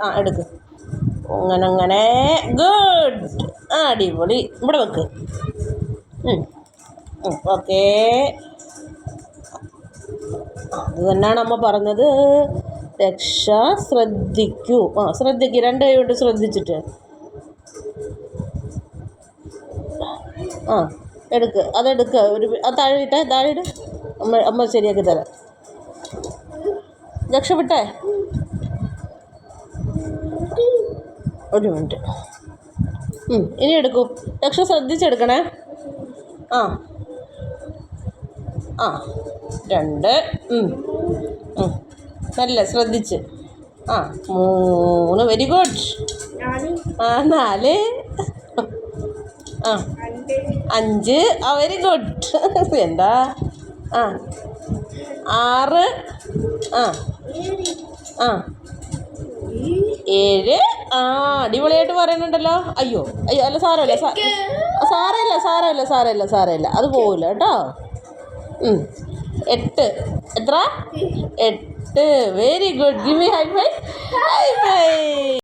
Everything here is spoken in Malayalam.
ആ എടുക്ക്. അങ്ങനെ ഗുഡ്. അടിപൊളി. ഇവിടെ വെക്ക്. ഓക്കേ. അത് തന്നെയാണ് അമ്മ പറഞ്ഞത്. രക്ഷ ശ്രദ്ധിക്കൂ. ശ്രദ്ധിക്കൂ. 2 കൈ കൊണ്ട് ശ്രദ്ധിച്ചിട്ട് എടുക്ക്. അതെടുക്കുക. അത് താഴെയിട്. അമ്മ ശരിയാക്കി തരാം. രക്ഷപ്പെട്ടെ. ഒരു മിനിറ്റ്. ഇനി എടുക്കൂ. രക്ഷ ശ്രദ്ധിച്ചെടുക്കണേ. 2. നല്ല ശ്രദ്ധിച്ച്. 3. Very good. 4. 5. Very good. എന്താ? 6. 7. അടിപൊളിയായിട്ട് പറയുന്നുണ്ടല്ലോ. അയ്യോ അല്ല, സാരമില്ല. അത് പോവില്ല കേട്ടോ. 8. എത്ര? 8. Very good. Give me high phi.